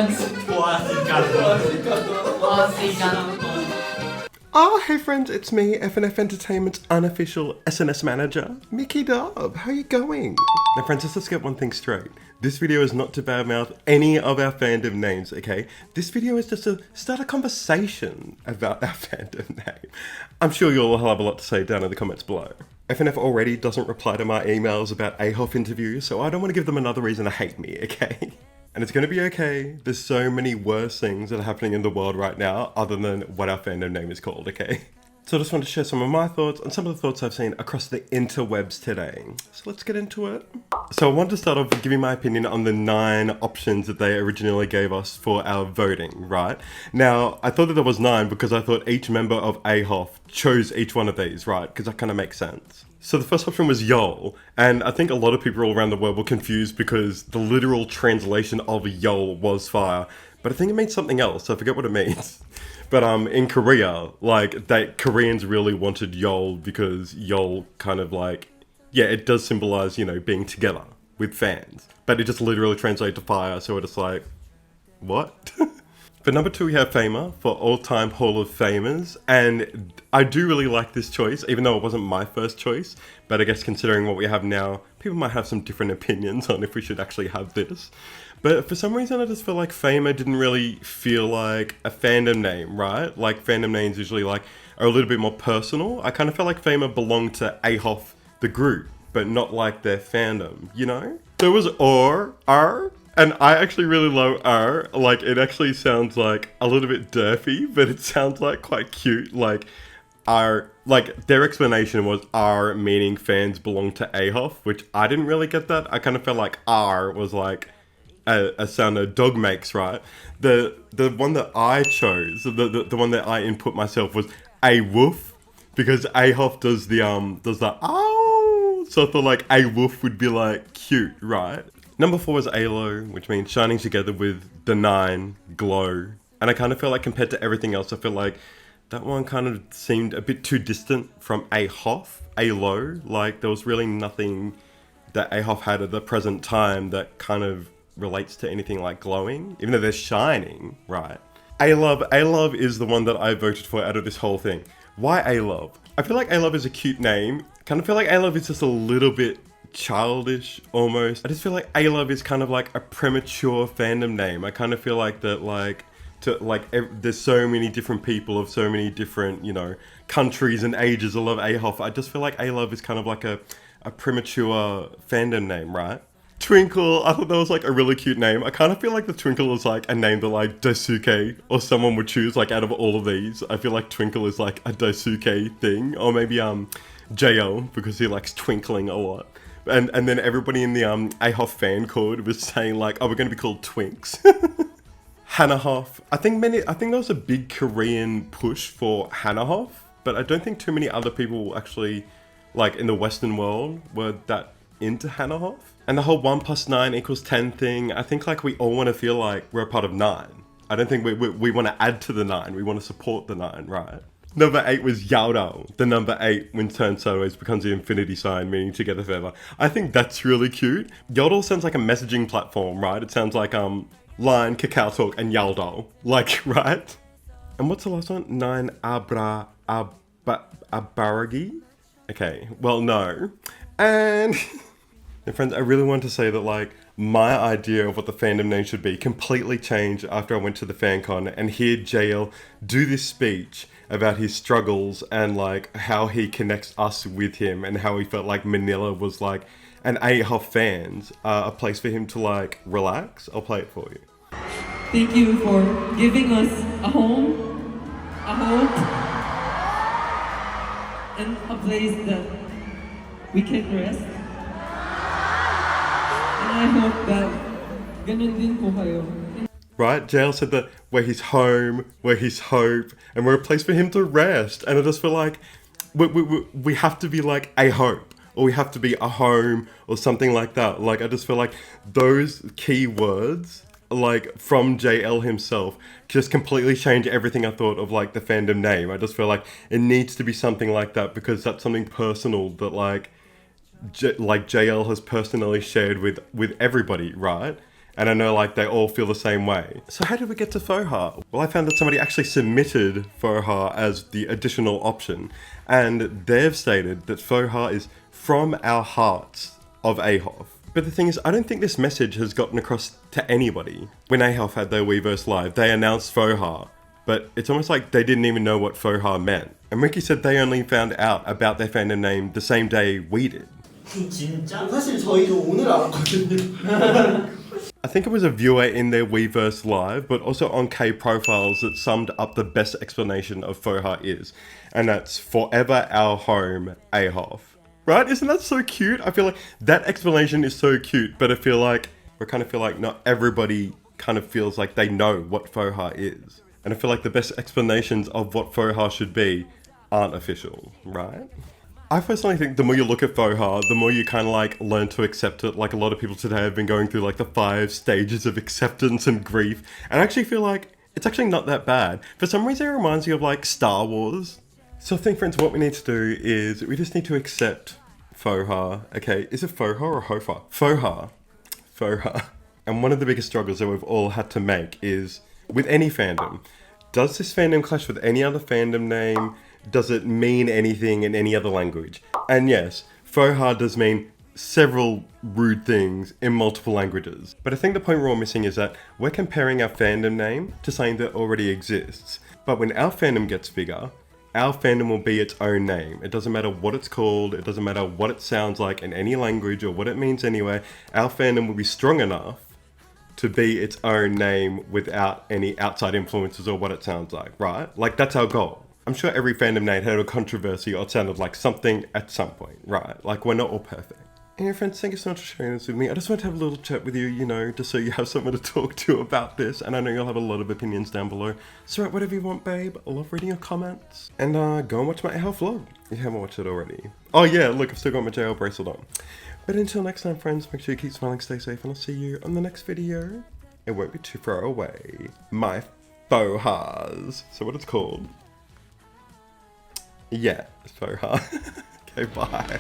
Hey friends, it's me, FNF Entertainment's unofficial SNS manager, Mickey Dub. How you going? Now friends, let's get one thing straight. This video is not to badmouth any of our fandom names, okay? This video is just to start a conversation about our fandom name. I'm sure you'll all have a lot to say down in the comments below. FNF already doesn't reply to my emails about AHOF interviews, so I don't want to give them another reason to hate me, okay? And it's going to be okay. There's so many worse things that are happening in the world right now other than what our fandom name is called, okay? So I just want to share some of my thoughts and some of the thoughts I've seen across the interwebs today. So let's get into it. So I wanted to start off with giving my opinion on the 9 options that they originally gave us for our voting, right? Now, I thought that there was 9 because I thought each member of AHOF chose each one of these, right? Because that kind of makes sense. So the first option was YOL, and I think a lot of people all around the world were confused because the literal translation of YOL was fire, but I think it means something else, so I forget what it means. But in Korea, Koreans really wanted YOL because YOL kind of yeah, it does symbolize, you know, being together with fans, but it just literally translates to fire, so it's like, what? For number 2, we have FAMA for All-Time Hall of Famers, and I do really like this choice, even though it wasn't my first choice, but I guess considering what we have now, people might have some different opinions on if we should actually have this. But for some reason, I just feel like FAMA didn't really feel like a fandom name, right? Like, fandom names usually are a little bit more personal. I kind of felt like FAMA belonged to AHOF, the group, but not like their fandom, you know? There was R, and I actually really love R. Like, it actually sounds like a little bit derpy, but it sounds like quite cute. Like, R, like, their explanation was R meaning fans belong to AHOF, which I didn't really get that. I kind of felt like R was like a sound a dog makes, right? The one that I chose, the one that I input myself was a woof, because AHOF does the ow, so I thought like a woof would be like cute, right? Number 4 is ALO, which means shining together with the 9, glow. And I kind of feel like compared to everything else, I feel like that one kind of seemed a bit too distant from AHOF, ALO. Like, there was really nothing that AHOF had at the present time that kind of relates to anything like glowing, even though they're shining, right? A-Love is the one that I voted for out of this whole thing. Why A-Love? I feel like A-Love is a cute name. Kind of feel like A-Love is just a little bit childish almost. I just feel like A-Love is kind of like a premature fandom name. I kind of feel like that there's so many different people of so many different, you know, countries and ages that love AHOF. I just feel like A-Love is kind of like a premature fandom name, right? Twinkle, I thought that was like a really cute name. I kind of feel like the Twinkle is like a name that like Daisuke or someone would choose, like out of all of these. I feel like Twinkle is like a Daisuke thing, or maybe JL, because he likes twinkling a lot. And then everybody in the AHOF fan code was saying like, oh, we're going to be called Twinks. Hanahof. I think there was a big Korean push for Hanahof, but I don't think too many other people actually, like in the Western world, were that into Hanahof. And the whole 1 + 9 = 10 thing, I think like we all want to feel like we're a part of 9. I don't think we want to add to the 9. We want to support the 9, right? Number 8 was Yaodao. The number 8, when turned sideways, becomes the infinity sign, meaning together forever. I think that's really cute. Yodel sounds like a messaging platform, right? It sounds like Line, Kakao Talk, and Yaldol. Like, right? And what's the last one? 9 Abaragi? Okay, well, no. And and friends, I really want to say that like my idea of what the fandom name should be completely changed after I went to the FanCon and hear JL do this speech about his struggles and like how he connects us with him and how he felt like Manila was like an AHOF fans, a place for him to like relax. I'll play it for you. Thank you for giving us a home, a hope, and a place that we can rest. And I hope that ganun din po kayo. Right? JL said that we're his home, we're his hope, and we're a place for him to rest. And I just feel like we have to be like a hope, or we have to be a home, or something like that. Like, I just feel like those key words, like from JL himself, just completely change everything I thought of like the fandom name. I just feel like it needs to be something like that because that's something personal that like JL has personally shared with everybody, right? And I know like they all feel the same way. So how did we get to FOHA? Well, I found that somebody actually submitted FOHA as the additional option. And they've stated that FOHA is from our hearts of AHOF. But the thing is, I don't think this message has gotten across to anybody. When AHOF had their Weverse Live, they announced FOHA, but it's almost like they didn't even know what FOHA meant. And Ricky said they only found out about their fandom name the same day we did. 진짜? 사실 저희도 오늘 알았거든요. I think it was a viewer in their Weverse Live, but also on K profiles that summed up the best explanation of FOHA is. And that's forever our home, AHOF. Right? Isn't that so cute? I feel like that explanation is so cute, but I feel like not everybody kind of feels like they know what FOHA is. And I feel like the best explanations of what FOHA should be aren't official, right? I personally think the more you look at FOHA, the more you kind of like learn to accept it. Like a lot of people today have been going through like the 5 stages of acceptance and grief. And I actually feel like it's actually not that bad. For some reason, it reminds me of like Star Wars. So I think, friends, what we need to do is we just need to accept FOHA. Okay, is it FOHA or HOFA? FOHA. FOHA. And one of the biggest struggles that we've all had to make is with any fandom. Does this fandom clash with any other fandom name? Does it mean anything in any other language? And yes, FOHA does mean several rude things in multiple languages. But I think the point we're all missing is that we're comparing our fandom name to something that already exists. But when our fandom gets bigger, our fandom will be its own name. It doesn't matter what it's called, it doesn't matter what it sounds like in any language or what it means anyway. Our fandom will be strong enough to be its own name without any outside influences or what it sounds like, right? Like that's our goal. I'm sure every fandom name had a controversy or it sounded like something at some point, right? Like we're not all perfect. Anyway, friends, thank you so much for sharing this with me. I just want to have a little chat with you, you know, just so you have someone to talk to about this. And I know you'll have a lot of opinions down below. So write whatever you want, babe. I love reading your comments. And go and watch my AHOF vlog if you haven't watched it already. Oh yeah, look, I've still got my JL bracelet on. But until next time, friends, make sure you keep smiling, stay safe, and I'll see you on the next video. It won't be too far away. My FOHAs. So what it's called? Yeah, it's FOHA. Okay, bye.